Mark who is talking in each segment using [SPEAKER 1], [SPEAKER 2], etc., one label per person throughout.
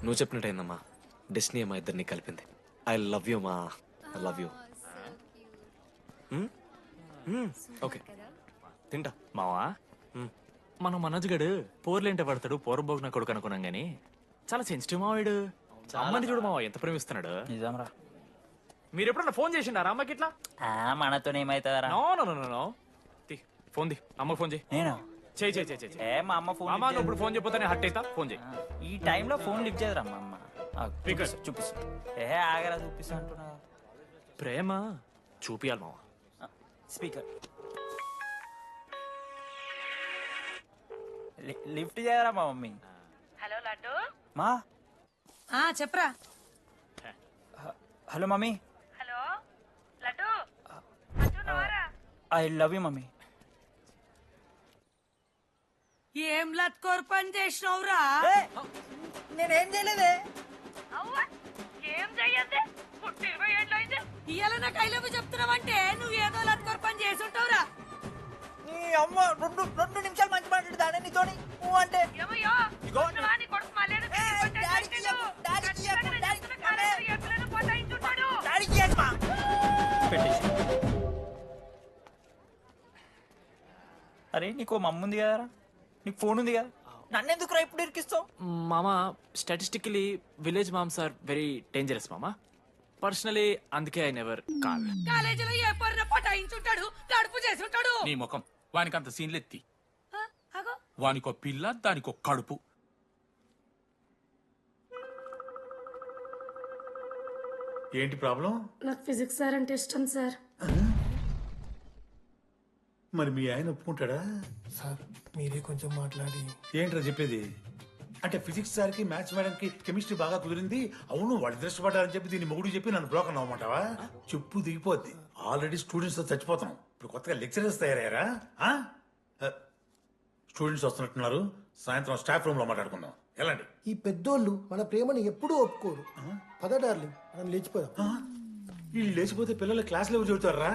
[SPEAKER 1] నువ్వు చెప్పినట్టయిందమ్మా. డెస్టినీ మా ఇద్దరిని కలిపింది. ఐ లవ్ యూ మా. I love you. ఓకే తింటా.
[SPEAKER 2] మావా మనం మనోజ్ గడు పోర్లేంటే పడతాడు పోరబోగు నా కొడుకు అనుకున్నాం గానీ చాలా సెన్సిటివ్ మావాడు. అమ్మని చూడు మావా ఎంత ప్రేమిస్తున్నాడు.
[SPEAKER 3] నిజంరా.
[SPEAKER 2] మీరు ఎప్పుడన్నా ఫోన్ చేసిండారా అమ్మకి ఇట్లా?
[SPEAKER 3] మనతో ఏమైతుందరా?
[SPEAKER 2] No no no no. Phone ది అమ్మకి ఫోన్ చేయి.
[SPEAKER 3] నేను
[SPEAKER 2] చేయి చేయి చేయి.
[SPEAKER 3] ఏ మా అమ్మ ఫోన్
[SPEAKER 2] అమ్మ నువ్వు ఇప్పుడు ఫోన్ చెప్పితే హట్ అవుతా. ఫోన్ చేయి.
[SPEAKER 3] ఈ టైంలో ఫోన్ లిఫ్ట్ చేయదురా మా అమ్మ.
[SPEAKER 2] Speaker.
[SPEAKER 3] చూపిస్తా. ఏ ఆగరా చూపిస్తా అంటున్నా.
[SPEAKER 2] ప్రేమ చూపియాలి మావా.
[SPEAKER 3] స్పీకర్ లిఫ్ట్ చేయరా మా మమ్మీ.
[SPEAKER 4] హలో లడ్డు.
[SPEAKER 3] మా
[SPEAKER 4] చెప్పరా.
[SPEAKER 3] Hello mummy.
[SPEAKER 4] Hello laddu.
[SPEAKER 3] I love you mummy.
[SPEAKER 4] ఏం లత్కోర్ పని చేసినవురా?
[SPEAKER 3] నేనేం చేయలేదే.
[SPEAKER 4] ఏం చెయ్యద్దే. పుట్టి 20 ఏళ్ళు అయింది. ఇయ్యాల నాకు ఐ లవ్ యూ చెప్తున్నావంటే నువ్వు ఏదో లత్కోర్ పని చేసి ఉంటావురా.
[SPEAKER 3] నీ అమ్మ రెండు నిమిషాలు మంచి మాట్లాడుతానే నీతోని. నువ్వు అంటే
[SPEAKER 4] ఏమయ్యో వాని కొడుకు మళ్ళీ
[SPEAKER 3] అరే నీకు మమ్మ ఉంది కదరా, నీకు ఫోన్ ఉంది కదా, నన్నెందుకు రా ఇప్పుడు ఇరికిస్తావు?
[SPEAKER 2] మామా statistically village moms are very dangerous మామా. పర్సనలీ అందుకే ఐ నెవర్ కాల్.
[SPEAKER 4] కాలేజీలో ఏ పొరిన పటాయించుంటాడు, కడుపు చేసి ఉంటాడు.
[SPEAKER 5] నీ ముఖం వానికంత సీన్లెత్తి.
[SPEAKER 4] అగో
[SPEAKER 5] వానికో పిల్ల దానికో కడుపు.
[SPEAKER 6] ఏంటి ప్రాబ్లం?
[SPEAKER 7] నాకు ఫిజిక్స్ సార్ అంటే ఇష్టం సార్.
[SPEAKER 6] మరి మీ ఆయన ఒప్పుకుంటాడా?
[SPEAKER 8] సార్ మీరే కొంచెం మాట్లాడి.
[SPEAKER 6] ఏంట్రా చెప్పేది? అంటే ఫిజిక్స్ సార్కి మ్యాథ్స్ మేడంకి కెమిస్ట్రీ బాగా కుదిరింది, అవును వాళ్ళు ఇష్టపడ్డారని చెప్పి దీన్ని మొగుడు చెప్పి నన్ను బ్రోకన్ అవ్వమంటావా? చెప్పు దిగిపోద్ది. ఆల్రెడీ స్టూడెంట్స్ తో చచ్చిపోతున్నాం, ఇప్పుడు కొత్తగా లెక్చరర్స్ తయారయ్యారా? స్టూడెంట్స్ వస్తున్నట్టున్నారు, సాయంత్రం స్టాఫ్ రూమ్ లో మాట్లాడుకుందాం. ఎలాంటి
[SPEAKER 8] ఈ పెద్దోళ్ళు మన ప్రేమని ఎప్పుడూ ఒప్పుకోరు. పద డార్లింగ్ మనం లేచిపోదాం.
[SPEAKER 6] వీళ్ళు లేచిపోతే పిల్లలు క్లాస్లో ఎవరు చెబుతారా?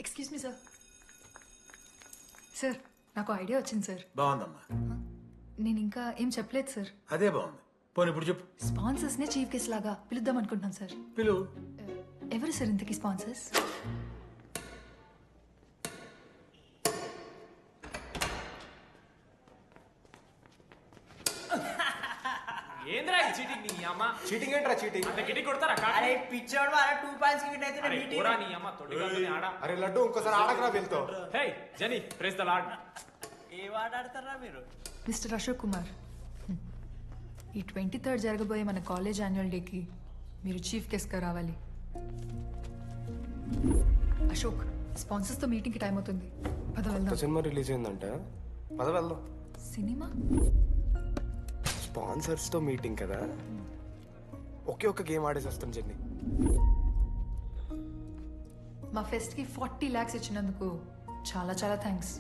[SPEAKER 9] Excuse me sir. సార్ నాకు ఐడియా వచ్చింది సార్.
[SPEAKER 6] బాగుందమ్మా.
[SPEAKER 9] నేను ఇంకా ఏం చెప్పలేదు సార్.
[SPEAKER 6] అదే బాగుంది. పోనీ ఇప్పుడు చెప్పు.
[SPEAKER 9] స్పాన్సర్స్ నే చీఫ్ గెస్ట్ లాగా పిలుద్దాం అనుకుంటున్నాను సార్.
[SPEAKER 6] పిలువు.
[SPEAKER 9] ఎవరు సార్ ఇంతకీ స్పాన్సర్స్?
[SPEAKER 2] ఏంద్రా చీటింగ్ నీ అమ్మ?
[SPEAKER 8] చీటింగ్ ఏంట్రా చీటింగ్?
[SPEAKER 2] అంత గిటి కొడతారా?
[SPEAKER 3] అరే పిచ్చోడు అలా 2 పాయింట్స్ కి అయితే
[SPEAKER 2] అరే పోరా నీ అమ్మ తొడిగొని ఆడ.
[SPEAKER 8] అరే లడ్డు ఇంకోసారి ఆడకరా వెళ్తావు.
[SPEAKER 2] హే జని ప్రెస్ ద లార్డ్.
[SPEAKER 3] ఏ ఆడతారా మీరు?
[SPEAKER 9] మిస్టర్ అశోక్ కుమార్, ఈ 23rd జరగబోయే మన కాలేజ్ యాన్యువల్ డేకి మీరు చీఫ్ గెస్ట్గా రావాలి. అశోక్, స్పాన్సర్స్తో మీటింగ్కి టైం అవుతుంది, పద వెళ్దాం.
[SPEAKER 8] సినిమా రిలీజ్ అయిందంట, పద వెళ్దాం.
[SPEAKER 9] సినిమా?
[SPEAKER 8] స్పాన్సర్స్తో మీటింగ్ కదా, ఒకే ఒక్క గేమ్ ఆడేసి వస్తాం జర్నీ.
[SPEAKER 9] మా ఫెస్ట్కి 40 lakhs ఇచ్చినందుకు చాలా చాలా థ్యాంక్స్.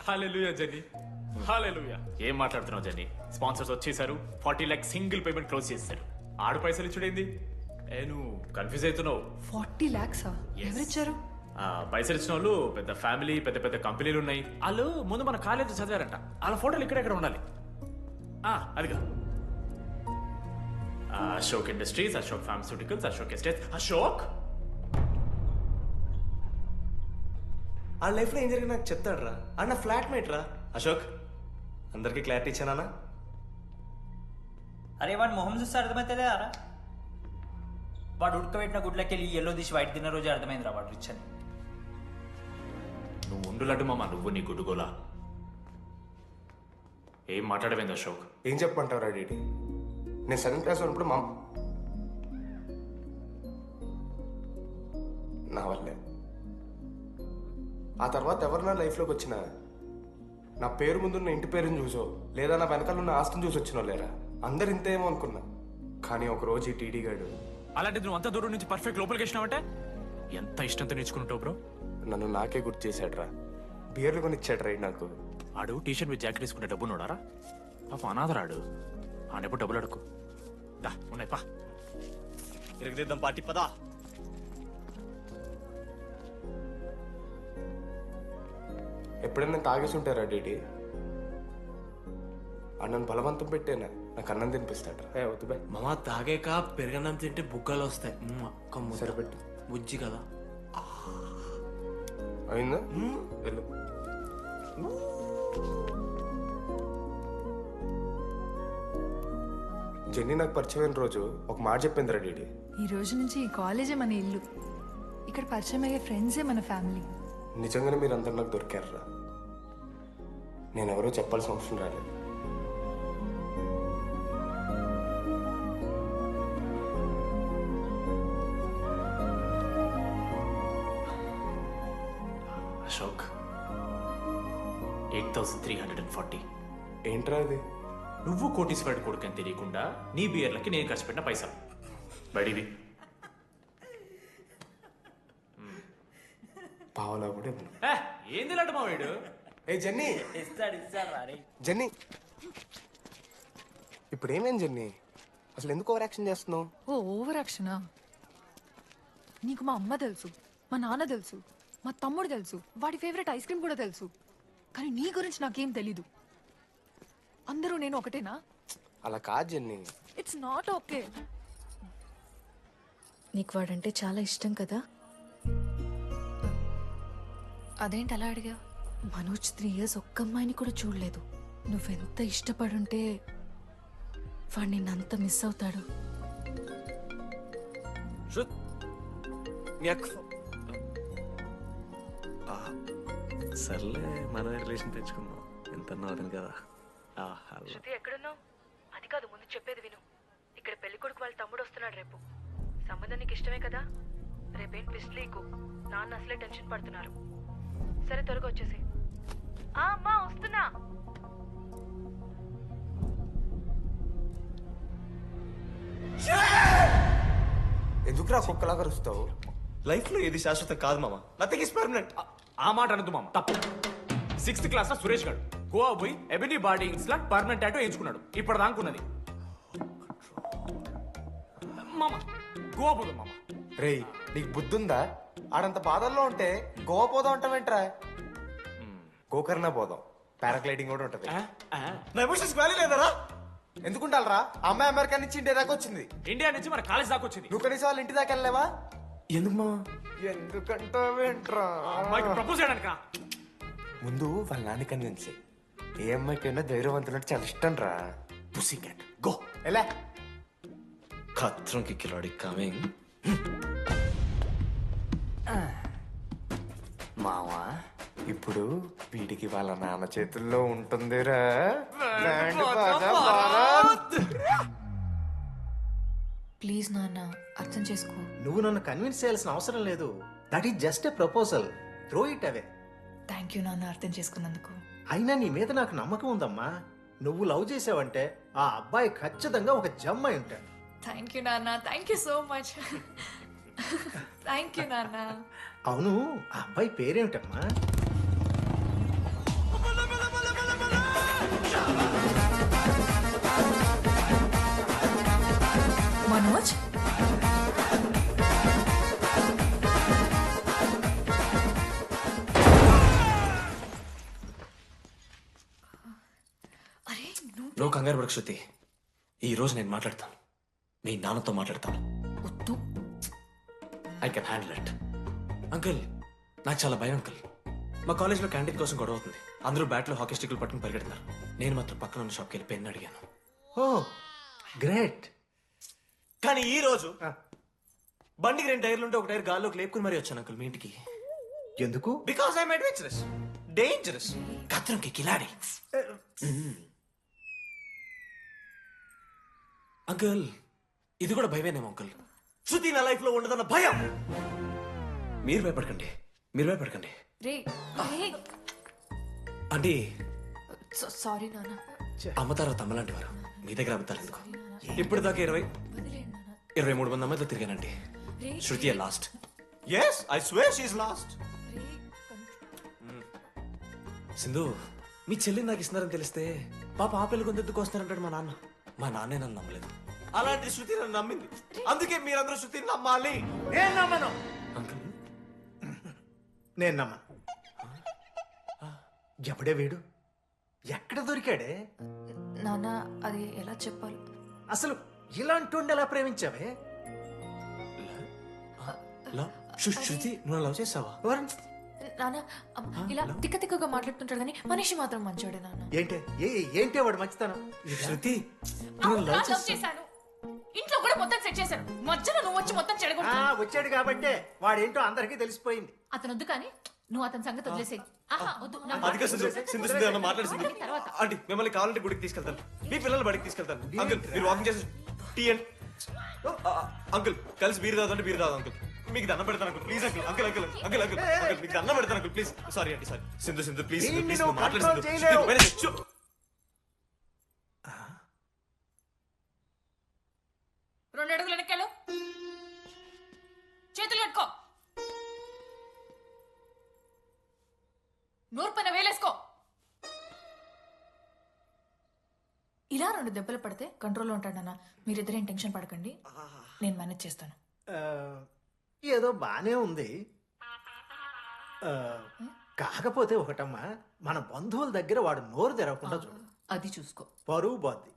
[SPEAKER 2] హల్లెలూయా జని, హల్లెలూయా. ఏం మాట్లాడుతున్నావు జని? స్పాన్సర్స్ వచ్చేసారు, 40 lakhs సింగిల్ పేమెంట్ క్లోజ్ చేస్తారు. ఆడు పైసలు ఇచ్చుడేంది? నువ్వు కన్ఫ్యూజ్ అవుతున్నావు.
[SPEAKER 9] 40 lakhs ఎవరిచ్చారు?
[SPEAKER 2] పైసలు ఇచ్చిన వాళ్ళు పెద్ద ఫ్యామిలీ, పెద్ద పెద్ద కంపెనీలు ఉన్నాయి. వాళ్ళు ముందు మన కాలేజ్ చదివారంట, వాళ్ళ ఫోటోలు ఇక్కడెక్కడ ఉండాలి. అదిగా Ashok industries, Ashok pharmaceuticals, Ashok estates. Ashok
[SPEAKER 10] ఆ లైఫ్లో ఏం జరిగింది నాకు చెప్తాడు రా. అన్న ఫ్లాట్మేట్ రా అశోక్. అందరికీ క్లారిటీ ఇచ్చానా?
[SPEAKER 3] అరే వాడు మొహం చూస్తే అర్థమైతేలేదా రా? వాడు ఉడకబెట్టిన గుడ్లకి వెళ్ళి ఎల్లో తీసి వైట్ తిన్న రోజు అర్థమైందిరా వాడు రిచ్ అని.
[SPEAKER 2] నువ్వు ఉండులడ్డు మామ, నువ్వు నీ గుడ్డుగోలా. ఏం మాట్లాడమైంది అశోక్?
[SPEAKER 8] ఏం చెప్పమంటావు రా డీటీ? నేను 7th క్లాస్ ఉన్నప్పుడు నా వల్లే. ఆ తర్వాత ఎవరు నా లైఫ్లోకి వచ్చినా నా పేరు ముందున్న ఇంటి పేరుని చూసో లేదా నా వెనకాల ఉన్న ఆస్తిని చూసి వచ్చినో లేరా, అందరు ఇంతేమో అనుకున్నా. కానీ ఒకరోజు ఈ టీడీ గాడు
[SPEAKER 2] అలాంటిది నువ్వు అంత దూరం నుంచి పర్ఫెక్ట్ లోపలికి వచ్చినావంటే ఎంత ఇష్టంతో నేర్చుకుంటావు బ్రో.
[SPEAKER 8] నన్ను నాకే గుర్తు చేశాడ్రా, బియర్లు కొనిచ్చాడు రా నాకు.
[SPEAKER 2] ఆడు టీషర్ట్ మీద జాకెట్ వేసుకుంటే డబ్బు నోడారా? పాప అనాథరాడు, ఆడెప్పుడు డబ్బులు అడుకు. దా ఉన్నాయి పా,
[SPEAKER 10] తిరగదిద్దాం పార్టీ పదా.
[SPEAKER 8] ఎప్పుడైనా తాగేసి ఉంటారా డీటీ? అన్నను బలవంతం పెట్టేనా నాకు అన్నం తినిపిస్తాడు. వద్దు బే.
[SPEAKER 10] మామ తాగాక పెరగన్నం తింటే బుక్కలు వస్తాయి.
[SPEAKER 8] సరిపెట్టు.
[SPEAKER 10] బుజ్జి కదా.
[SPEAKER 8] అయిందా? వెళ్ళు. జెన్నీ నాకు పరిచయమైన రోజు ఒక మాట చెప్పిందిరా డీడీ.
[SPEAKER 9] ఈ రోజు నుంచి ఈ కాలేజే మన ఇల్లు. ఇక్కడ పరిచయం అయ్యే ఫ్రెండ్సే మన ఫ్యామిలీ.
[SPEAKER 8] నిజంగానే మీరందరూ నాకు దొరికారురా. నేను ఎవరో చెప్పాల్సిన అవసరం రాలేదు.
[SPEAKER 2] అశోక్ 8340.
[SPEAKER 8] ఏంట్రా అది?
[SPEAKER 2] నువ్వు కోటీశ్వరుడు కొడుకు అని తెలియకుండా నీ బియర్లకి నేను ఖర్చు పెట్టిన పైసలు బడివి.
[SPEAKER 8] పావలా కూడా ఇవ్వను.
[SPEAKER 2] ఏంది లాంటి మా వీడు?
[SPEAKER 8] ఏ జెన్నీ,
[SPEAKER 3] ఇస్తాడు రా.
[SPEAKER 8] జెన్నీ, ఇప్పుడు ఏమేం జెన్నీ? అసలు ఎందుకు ఓవర్ యాక్షన్ చేస్తున్నావు?
[SPEAKER 9] ఓ ఓవర్ యాక్షనా? నీకు మా అమ్మ తెలుసు, మా నాన్న తెలుసు, మా తమ్ముడు తెలుసు, వాడి ఫేవరెట్ ఐస్ క్రీమ్ కూడా తెలుసు. కానీ నీ గురించి నాకేం తెలీదు. అందరూ నేను ఒకటేనా?
[SPEAKER 8] అలా కాదు జెన్నీ.
[SPEAKER 9] It's not okay.
[SPEAKER 7] నీకు వాడంటే చాలా ఇష్టం కదా?
[SPEAKER 9] అదేంటి అలా అడిగా?
[SPEAKER 7] మనోజ్ 3 years ఒక్క అమ్మాయిని కూడా చూడలేదు. నువ్వెంత ఇష్టపడుంటే వాడు నిన్నంత మిస్ అవుతాడు.
[SPEAKER 1] సర్లే మన రిలేషన్ తెచ్చుకుందాం. ఎంత అవుతుంది కదా.
[SPEAKER 4] శృతి ఎక్కడున్నావు? అది కాదు, ముందు చెప్పేది విను. ఇక్కడ పెళ్లి కొడుకు వాళ్ళ తమ్ముడు వస్తున్నాడు రేపు. సంబంధం నీకు ఇష్టమే కదా? రేపేం ట్విస్ట్ లీకు. నాన్న అసలే టెన్షన్ పడుతున్నారు. సరే త్వరగా వచ్చేసి. అమ్మా వస్తున్నా.
[SPEAKER 8] ఎందుకురా కుక్కలాగా రుస్తావు?
[SPEAKER 10] లైఫ్ లో ఏది శాశ్వతం కాదు మామ. Nothing is permanent.
[SPEAKER 2] ఆ మాట అనదు మామ, తప్పు. 6th క్లాస్ లో సురేష్ గారు గోవా పోయి ఎబినీ బాడీస్ లా పర్మనెంట్ టాటూ వేయించుకున్నాడు. ఇప్పుడు దానుకున్నది మామ. గోవా పోదాం మామ.
[SPEAKER 8] రేయ్, నీకు బుద్ధుందా? ఆడంత బాధల్లో ఉంటే గోవా పోదాం అంటావేంట్రా? గోకర్ణ పోదాం. పారాగ్లైడింగ్ కూడా ఉంటది.
[SPEAKER 10] నా ఎమోషన్స్ వాల్యూ లేదరా?
[SPEAKER 8] ఎందుకుంటారా? అమ్మాయి అమెరికా నుంచి ఇండియా దాకా వచ్చింది.
[SPEAKER 2] ఇండియా నుంచి మన కాలేజ్ దాకా వచ్చింది.
[SPEAKER 8] నువ్వు కనీసం వాళ్ళ ఇంటి దాకా వెళ్ళలేవా?
[SPEAKER 10] ఎందుకు మామ?
[SPEAKER 8] ఎందుకంటావేంట్రా?
[SPEAKER 2] అమ్మాయికి ప్రపోజ్ చేయడానికి
[SPEAKER 8] ముందు వాళ్ళ నాన్న కన్విన్స్. ఏ అమ్మాయికైనా ధైర్యవంతులంటే చాలా ఇష్టం రా.
[SPEAKER 2] పుసి క్యాట్ గో.
[SPEAKER 8] ఎలా?
[SPEAKER 1] ఖత్రం కి కిలాడి కమింగ్.
[SPEAKER 8] మావా, ఇప్పుడు వీడికి వాళ్ళ నాన్న చేతుల్లో ఉంటుందిరా.
[SPEAKER 9] ప్లీజ్ నాన్న, అర్థం చేసుకో.
[SPEAKER 11] నువ్వు నన్ను కన్విన్స్ చేయాల్సిన అవసరం లేదు. That is just a proposal. Throw it away.
[SPEAKER 9] Thank you నాన్న, అర్థం చేసుకున్నందుకు.
[SPEAKER 11] అయినా నీ మీద నాకు నమ్మకం ఉందమ్మా. నువ్వు లవ్ చేసావంటే ఆ అబ్బాయి ఖచ్చితంగా ఒక జమ్మాయి ఉంటాడు.
[SPEAKER 9] థ్యాంక్ యూ నాన్న, thank you so much. Thank you నాన్న.
[SPEAKER 11] అవును, ఆ అబ్బాయి పేరేమిటమ్మా?
[SPEAKER 9] మనోజ్. అరే
[SPEAKER 1] నువ్వు కంగారు పడకు శృతి. ఈ రోజు నేను మాట్లాడతాను. మీ నాన్నతో మాట్లాడతాను.
[SPEAKER 9] వద్దు.
[SPEAKER 1] I can handle it. Uncle, నాకు చాలా భయం అంకుల్. మా కాలేజ్లో క్యాంటీన్ కోసం గొడవ అవుతుంది. అందరూ బ్యాట్లో హాకీ స్టిక్లు పట్టుకుని పరిగెడతారు. నేను మాత్రం పక్కన ఉన్న షాప్కి వెళ్ళి పెన్ అడిగాను.
[SPEAKER 11] ఓ గ్రేట్.
[SPEAKER 10] కానీ ఈ రోజు బండికి 2 టైర్లు ఉంటే ఒక టైర్ గాల్లోకి లేపుకుని
[SPEAKER 1] మరి వచ్చాను అంకుల్ మీ ఇంటికి.
[SPEAKER 11] ఎందుకు?
[SPEAKER 10] Because I'm adventurous, dangerous.
[SPEAKER 1] Khatron ke Khiladi. Uncle, ఇది కూడా భయమేనేమో అంకుల్.
[SPEAKER 10] శృతి నా లైఫ్ లో ఉండదన్న భయం.
[SPEAKER 1] మీరు భయపడకండి, మీరు భయపడకండి.
[SPEAKER 9] రే రే.
[SPEAKER 1] అంటే
[SPEAKER 9] సారీ నాన్న.
[SPEAKER 1] అమ్మతారా తమ్మలాంటి వారు. మీ దగ్గర అబద్ధాలు ఎందుకు? ఇప్పుడు దాకా 23 మంది అమ్మాయితో తిరిగానండి. Shruti lost.
[SPEAKER 10] yes I swear she's lost.
[SPEAKER 1] Sindhu, మీ చెల్లి నాకు ఇస్తున్నారని తెలిస్తే పాప ఆ పెళ్లి కొంత ఎందుకు వస్తారంటాడు మా నాన్న. మా నాన్నే నన్ను నమ్మలేదు.
[SPEAKER 10] అలాంటి శృతి నన్ను నమ్మింది. అందుకే మీరందరూ శృతిని నమ్మాలి.
[SPEAKER 11] నేను నమ్మను.
[SPEAKER 1] అంకుల్,
[SPEAKER 11] నేను నమ్మను. ఎవడే వీడు? ఎక్కడ దొరికాడే?
[SPEAKER 7] నాన్న అది ఎలా చెప్పాలి?
[SPEAKER 11] అసలు ఇలాంటి ఎలా ప్రేమించావే?
[SPEAKER 1] శృతి నువ్వు లవ్ చేసావా?
[SPEAKER 7] నాన్న ఇలా తిక్క తిక్కగా మాట్లాడుతుంటాడు కానీ మనిషి మాత్రం మంచోడే నాన్న.
[SPEAKER 11] ఏంటే వాడు మంచితనం?
[SPEAKER 1] శృతి
[SPEAKER 7] లవ్ చేశాను, ఇంట్లో కూడా మొత్తం సెట్ చేశాను, మధ్యలో నువ్వు వచ్చి మొత్తం చెడగొట్టావు.
[SPEAKER 11] వచ్చాడు కాబట్టే వాడేంటో అందరికీ తెలిసిపోయింది.
[SPEAKER 7] అతను వద్దు కానీ నువ్వు అతని సంగతి వదిలేసేది. ఆహా వద్దు, నా
[SPEAKER 1] అదిగా సింధు సింధు సింధు అన్న మాట్లాడుతుంది.
[SPEAKER 7] తర్వాత
[SPEAKER 1] ఆంటీ మిమ్మల్ని కావాలంటే గుడికి తీసుకెళ్తాను, మీ పిల్లలు బడికి తీసుకెళ్తాను. అంకుల్ మీరు వాకింగ్ చేసి టీ అండ్ అంకుల్ కలిసి బీర్ తాగుతుంటే బీర్ తాగు అంకుల్. మీకు దండం పెడతాను uncle please uncle. Uncle uncle uncle uncle uncle మీకు దండం పెడతాను అంకుల్ ప్లీజ్. సారీ అండి sorry. Sindhu Sindhu please please మాట్లాడు సింధు.
[SPEAKER 7] 2 అడుగులు వెనక్కాలు, చేతులు కట్టుకో, నూరు పైన వేలేసుకో. ఇలా 2 దెబ్బలు పడితే కంట్రోల్లో ఉంటాడన్నా. మీరిద్దరేం టెన్షన్ పడకండి, నేను మేనేజ్ చేస్తాను.
[SPEAKER 11] ఏదో బానే ఉంది. కాకపోతే ఒకటమ్మా, మన బంధువుల దగ్గర వాడు నోరు తెరవకుండా చూడు,
[SPEAKER 7] అది చూసుకో.
[SPEAKER 11] పరువు బాద్ది.